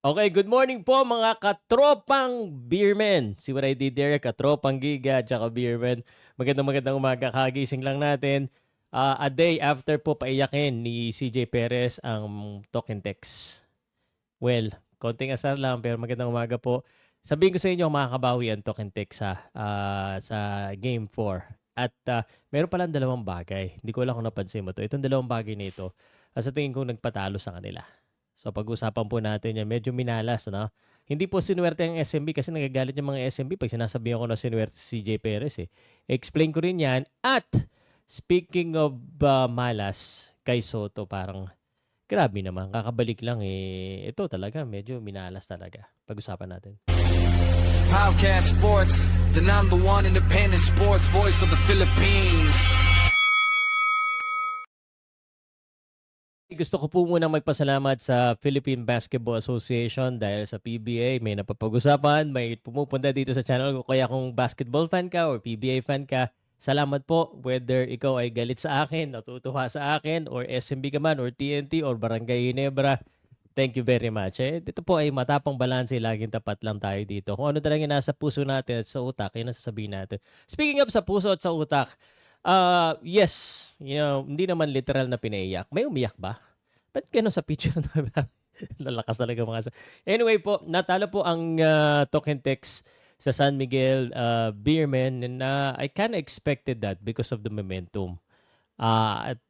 Okay, good morning po mga katropang beermen. See what I did there? Katropang Giga tsaka beermen. Magandang umaga. Kagising lang natin. A day after po paiyakin ni CJ Perez ang talk and text. Well, konting asar lang pero magandang umaga po. Sabihin ko sa inyo makakabawi ang talk and text sa Game 4. At meron palang dalawang bagay. Hindi ko lang kung napansin mo to. Itong dalawang bagay na ito, sa tingin ko nagpatalo sa kanila. So pag-usapan po natin yan, medyo minalas, no? Hindi po sinuwerte ang SMB kasi nagagalit yung mga SMB pag sinasabihan ko na sinuwerte si CJ Perez eh. Explain ko rin yan. At speaking of malas, kay Soto parang grabe naman, kakabalik lang eh. Ito talaga, medyo minalas talaga. Pag-usapan natin. Podcast Sports, the number one independent sports voice of the Philippines. Gusto ko po munang magpasalamat sa Philippine Basketball Association dahil sa PBA may napapag-usapan, may pumupunta dito sa channel ko. Kaya kung basketball fan ka or PBA fan ka, salamat po. Whether ikaw ay galit sa akin, natutuwa sa akin, or SMB ka man, or TNT, or Barangay Ginebra, thank you very much. Dito po ay matapang balanse, laging tapat lang tayo dito. Kung ano talaga yung nasa puso natin at sa utak, yun ang sasabihin natin. Speaking of sa puso at sa utak, yes, hindi naman literal na pinaiyak. May umiyak ba? Ba't gano'n sa picture na lalakas talaga anyway po, natalo po ang token text sa San Miguel Beermen and I kinda expected that because of the momentum.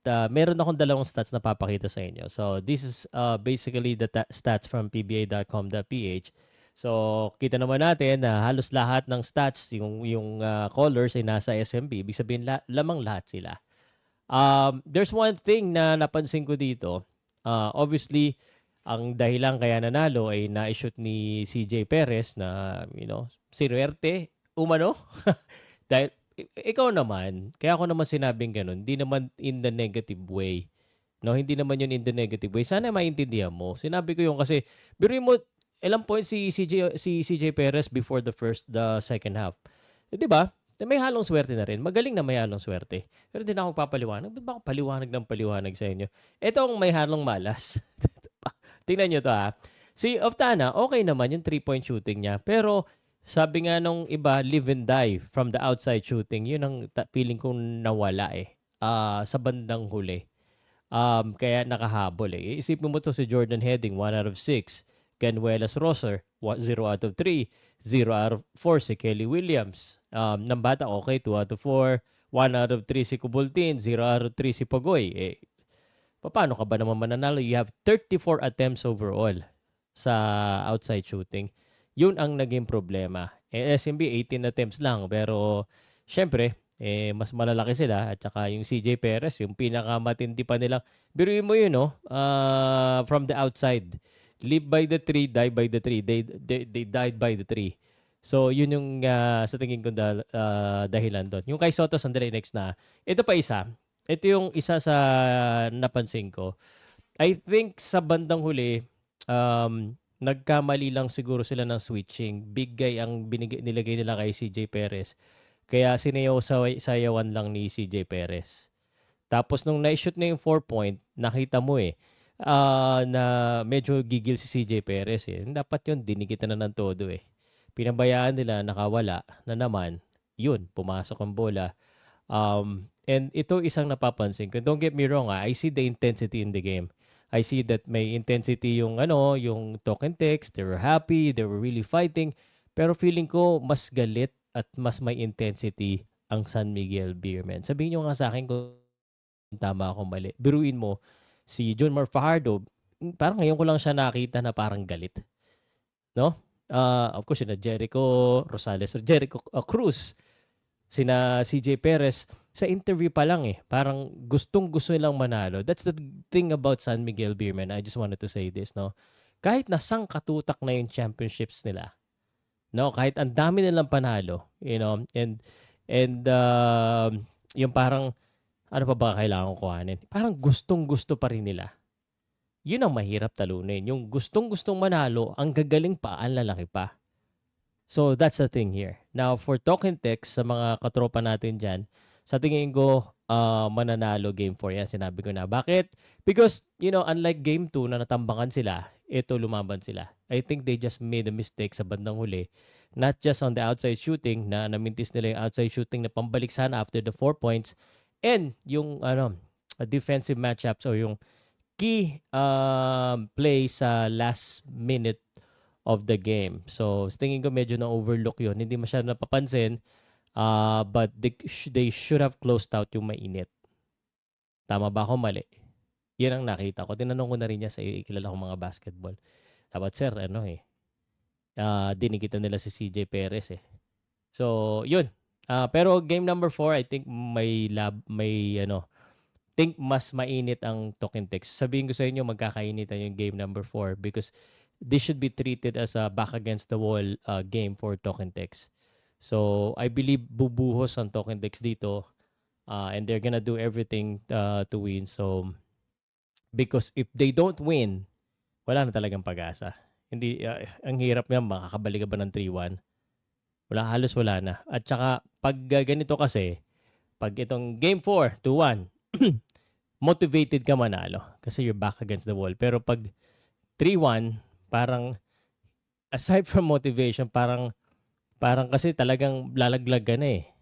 Meron akong dalawang stats na papakita sa inyo. So this is basically the stats from pba.com.ph. So kita naman natin na halos lahat ng stats, yung colors ay nasa SMB. Ibig sabihin lamang lahat sila. There's one thing na napansin ko dito. Obviously, ang dahilan kaya nanalo ay na-shoot ni CJ Perez na, sinuwerte, umano. Dahil ikaw naman, kaya ako naman sinabing ganun, hindi naman in the negative way. No, hindi naman yun in the negative way. Sana maintindihan mo. Sinabi ko yun kasi, biruin mo, ilang points si CJ Perez before the second half. 'Di ba? May halong swerte na rin. Magaling na may halong swerte. Pero hindi na ako papaliwanag. Ba't ba ako paliwanag ng paliwanag sa inyo? Etong may halong malas. Tingnan nyo to ha. Si Oftana, okay naman yung 3-point shooting niya. Pero sabi nga nung iba, live and die from the outside shooting. Yun ang feeling kong nawala eh. Sa bandang huli. Kaya nakahabol eh. Isipin mo to si Jordan Heading, 1 out of 6. Canuelas Rosser, 0 out of 3. 0 out of 4 si Kelly Williams. Ng bata, okay, 2 out of 4. 1 out of 3 si Kubultin. 0 out of 3 si Pagoy. Paano ka ba naman mananalo? You have 34 attempts overall sa outside shooting. Yun ang naging problema. SMB, 18 attempts lang. Pero, syempre, mas malalaki sila. At saka yung CJ Perez, yung pinakamatindi pa nilang. Biruin mo yun, no? From the outside. Live by the tree, die by the tree. They died by the tree. So, yun yung sa tingin ko dahilan doon. Yung kay Soto, sandali, next na. Ito pa isa. Ito yung isa sa napansin ko. I think sa bandang huli, nagkamali lang siguro sila ng switching. Big guy ang nilagay nila kay CJ Perez. Kaya sayawan lang ni CJ Perez. Tapos nung na-shoot na yung 4-point, nakita mo na medyo gigil si CJ Perez eh. Dapat yun, dinikitan na ng todo eh. Pinabayaan nila, nakawala na naman. Yun, pumasok ang bola. And ito isang napapansin ko. Don't get me wrong, I see the intensity in the game. I see that may intensity yung talk and text. They were happy, they were really fighting. Pero feeling ko mas galit at mas may intensity ang San Miguel Beermen. Sabihin nyo nga sa akin kung tama ako mali. Biruin mo, si John Mar Fajardo, parang ngayon ko lang siya nakita na parang galit. No? Of course, sina Jericho Rosales, Jericho Cruz, sina CJ Perez, sa interview pa lang parang gustong-gusto nilang manalo. That's the thing about San Miguel Beermen. I just wanted to say this, no? Kahit nasang katutak na yung championships nila, no? Kahit ang dami nilang panalo, and yung parang, ano pa ba kailangan ko kuhanin? Parang gustong-gusto pa rin nila. Yun ang mahirap talunin. Yung gustong-gustong manalo, ang gagaling pa, ang lalaki pa. So, that's the thing here. Now, for token text, sa mga katropa natin dyan, sa tingin ko, mananalo game 4 yan. Sinabi ko na. Bakit? Because, unlike game 2 na natambakan sila, ito lumaban sila. I think they just made a mistake sa bandang huli. Not just on the outside shooting na namintis nila yung outside shooting na pambalik sana after the 4 points and yung defensive matchups o yung key play sa last minute of the game. So, tingin ko medyo na-overlook yun. Hindi masyado napapansin. But they should have closed out yung mainit. Tama ba ako? Mali. Yan ang nakita ko. Tinanong ko na rin niya sa kilala kong mga basketball. Dapat sir, dinikitan nila si CJ Perez eh. So, yun. Pero game number 4, I think think mas mainit ang Talking Text. Sabihin ko sa inyo, magkakainitan yung game number 4 because this should be treated as a back against the wall game for Talking Text. So, I believe bubuhos ang Talking Text dito and they're gonna do everything to win. So, because if they don't win, wala na talagang pag-asa. Hindi, ang hirap nga, makakabalik ka ba ng 3-1? Halos wala na. At saka, pag ganito kasi, pag itong game 4, 2-1, motivated ka manalo kasi you're back against the wall. Pero pag 3-1, parang, aside from motivation, parang kasi talagang lalaglag ka na eh.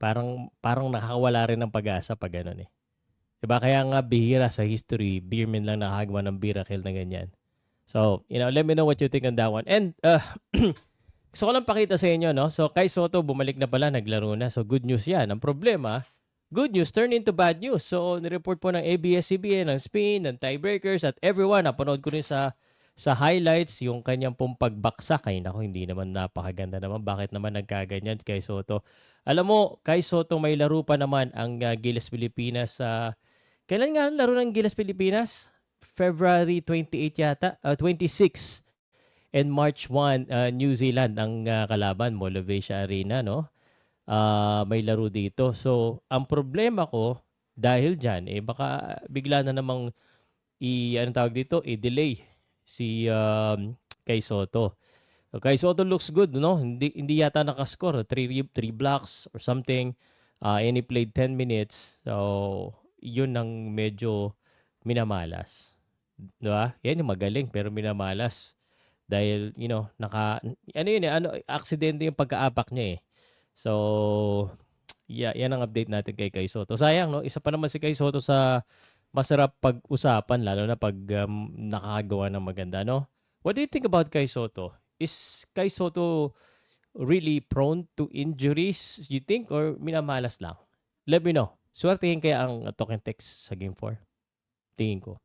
Parang nakakawala rin ng pag-asa pag gano'n eh. Diba? Kaya nga bihira sa history, Beerman lang nakagawa ng miracle na ganyan. So, let me know what you think on that one. And, gusto ko lang pakita sa inyo, no? So, Kai Soto, bumalik na pala, naglaro na. So, good news yan. Ang problema, good news turned into bad news. So, nireport po ng ABS-CBN, ng Spin, ng Tiebreakers, at everyone. Napanood ko rin sa highlights, yung kanyang pong pagbaksak. Ay, naku, hindi naman napakaganda naman. Bakit naman nagkaganyan kay Soto? Alam mo, kay Soto may laro pa naman ang Gilas Pilipinas sa... kailan nga ang laro ng Gilas Pilipinas? February 28 yata, 26. And March 1, New Zealand ang kalaban, Molevasia Arena, no? May laro dito. So, ang problema ko, dahil dyan, baka bigla na namang i-delay si Kai Soto. So, Kai Soto looks good, no? Hindi yata nakascore. 3 blocks or something. And he played 10 minutes. So, yun ang medyo minamalas. Diba? Yan yung magaling pero minamalas. Dahil, aksidente yung pagka-apak niya eh. So, yan ang update natin kay Kai Soto. Sayang, no? Isa pa naman si Kai Soto sa masarap pag-usapan, lalo na pag nakakagawa ng maganda, no? What do you think about Kai Soto? Is Kai Soto really prone to injuries, you think? Or minamalas lang? Let me know. Swertihin kaya ang Talking Text sa Game 4? Tingin ko.